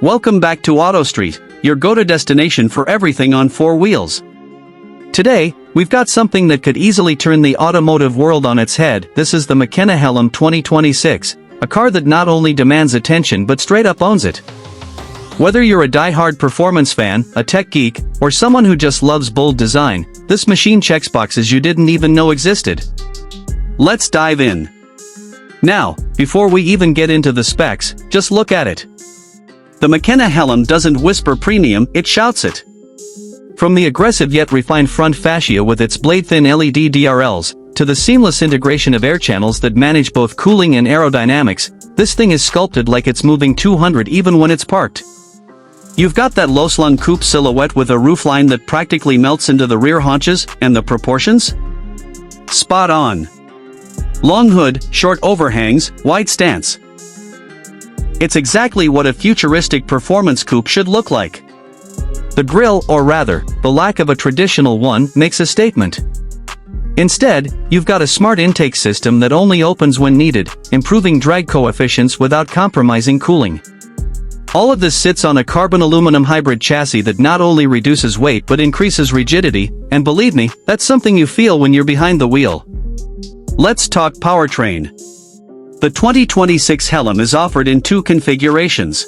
Welcome back to Auto Street, your go-to destination for everything on four wheels. Today, we've got something that could easily turn the automotive world on its head. This is the McKenna Hellam 2026, a car that not only demands attention but straight up owns it. Whether you're a die-hard performance fan, a tech geek, or someone who just loves bold design, this machine checks boxes you didn't even know existed. Let's dive in. Now, before we even get into the specs, just look at it. The McKenna Hellam doesn't whisper premium, it shouts it. From the aggressive yet refined front fascia with its blade-thin LED DRLs, to the seamless integration of air channels that manage both cooling and aerodynamics, this thing is sculpted like it's moving 200 even when it's parked. You've got that low-slung coupe silhouette with a roofline that practically melts into the rear haunches, and the proportions? Spot on. Long hood, short overhangs, wide stance. It's exactly what a futuristic performance coupe should look like. The grille, or rather, the lack of a traditional one, makes a statement. Instead, you've got a smart intake system that only opens when needed, improving drag coefficients without compromising cooling. All of this sits on a carbon-aluminum hybrid chassis that not only reduces weight but increases rigidity, and believe me, that's something you feel when you're behind the wheel. Let's talk powertrain. The 2026 Hellam is offered in two configurations.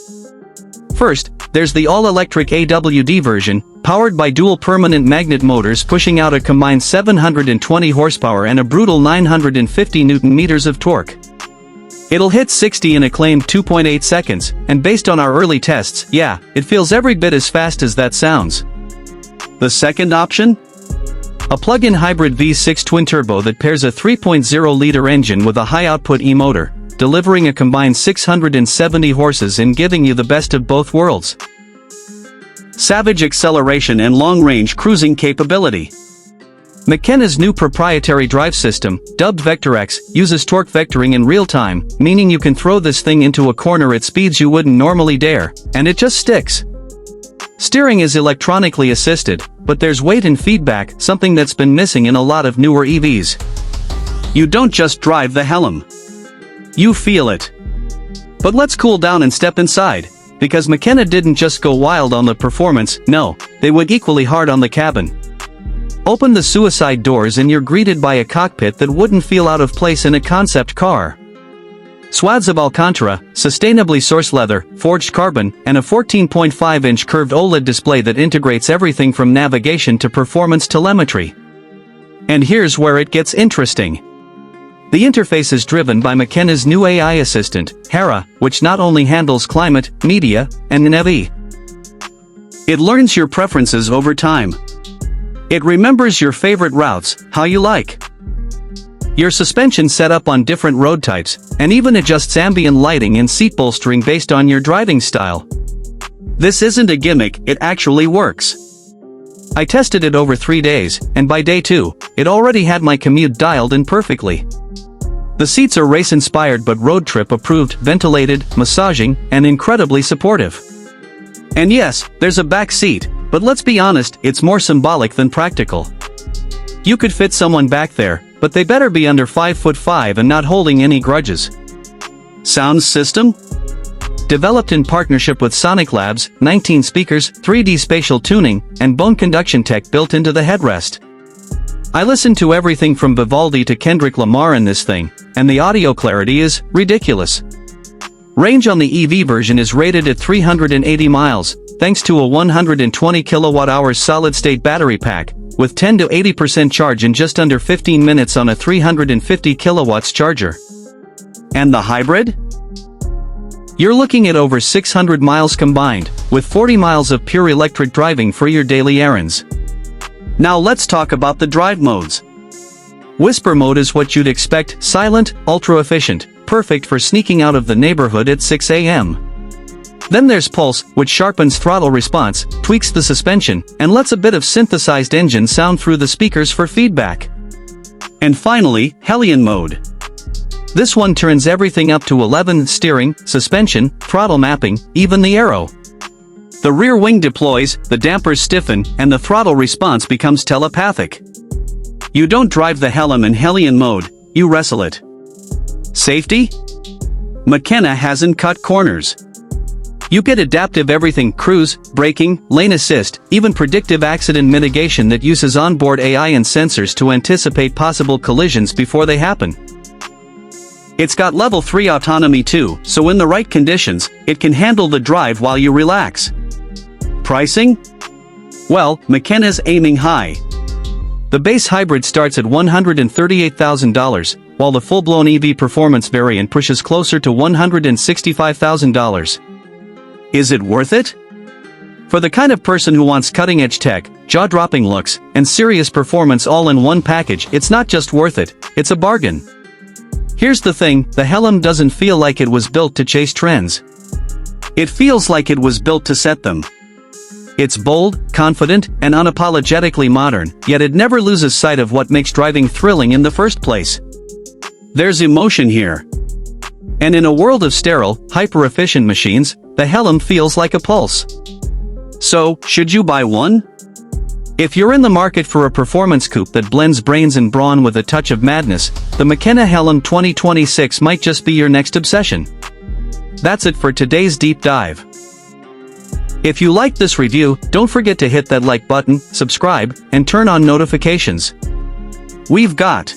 First, there's the all-electric AWD version, powered by dual permanent magnet motors pushing out a combined 720 horsepower and a brutal 950 Nm of torque. It'll hit 60 in a claimed 2.8 seconds, and based on our early tests, yeah, it feels every bit as fast as that sounds. The second option? A plug-in hybrid V6 twin-turbo that pairs a 3.0-liter engine with a high-output e-motor, delivering a combined 670 horses and giving you the best of both worlds. Savage acceleration and long-range cruising capability. McKenna's new proprietary drive system, dubbed VectorX, uses torque vectoring in real time, meaning you can throw this thing into a corner at speeds you wouldn't normally dare, and it just sticks. Steering is electronically assisted, but there's weight and feedback, something that's been missing in a lot of newer EVs. You don't just drive the Hellam. You feel it. But let's cool down and step inside, because McKenna didn't just go wild on the performance, no, they went equally hard on the cabin. Open the suicide doors and you're greeted by a cockpit that wouldn't feel out of place in a concept car. Swaths of Alcantara, sustainably sourced leather, forged carbon, and a 14.5-inch curved OLED display that integrates everything from navigation to performance telemetry. And here's where it gets interesting. The interface is driven by McKenna's new AI assistant, Hera, which not only handles climate, media, and NAV. It learns your preferences over time. It remembers your favorite routes, how you like your suspension set up on different road types, and even adjusts ambient lighting and seat bolstering based on your driving style. This isn't a gimmick, it actually works. I tested it over 3 days, and by day 2, it already had my commute dialed in perfectly. The seats are race-inspired but road trip-approved, ventilated, massaging, and incredibly supportive. And yes, there's a back seat, but let's be honest, it's more symbolic than practical. You could fit someone back there, but they better be under 5'5" and not holding any grudges. Sound system? Developed in partnership with Sonic Labs, 19 speakers, 3D spatial tuning, and bone conduction tech built into the headrest. I listened to everything from Vivaldi to Kendrick Lamar in this thing, and the audio clarity is ridiculous. Range on the EV version is rated at 380 miles, thanks to a 120 kWh solid-state battery pack, with 10 to 80% charge in just under 15 minutes on a 350 kilowatts charger. And the hybrid? You're looking at over 600 miles combined, with 40 miles of pure electric driving for your daily errands. Now let's talk about the drive modes. Whisper mode is what you'd expect, silent, ultra-efficient, perfect for sneaking out of the neighborhood at 6 a.m. Then there's Pulse, which sharpens throttle response, tweaks the suspension, and lets a bit of synthesized engine sound through the speakers for feedback. And finally, Hellion mode. This one turns everything up to 11: steering, suspension, throttle mapping, even the aero. The rear wing deploys, the dampers stiffen, and the throttle response becomes telepathic. You don't drive the Hellam in Hellion mode, you wrestle it. Safety? McKenna hasn't cut corners. You get adaptive everything: cruise, braking, lane assist, even predictive accident mitigation that uses onboard AI and sensors to anticipate possible collisions before they happen. It's got level 3 autonomy too, so in the right conditions, it can handle the drive while you relax. Pricing? Well, McKenna's aiming high. The base hybrid starts at $138,000, while the full-blown EV performance variant pushes closer to $165,000. Is it worth it? For the kind of person who wants cutting-edge tech, jaw-dropping looks, and serious performance all in one package, it's not just worth it, it's a bargain. Here's the thing, the Hellam doesn't feel like it was built to chase trends. It feels like it was built to set them. It's bold, confident, and unapologetically modern, yet it never loses sight of what makes driving thrilling in the first place. There's emotion here. And in a world of sterile, hyper-efficient machines, the Hellam feels like a pulse. So, should you buy one? If you're in the market for a performance coupe that blends brains and brawn with a touch of madness, the McKenna Hellam 2026 might just be your next obsession. That's it for today's deep dive. If you liked this review, don't forget to hit that like button, subscribe, and turn on notifications. We've got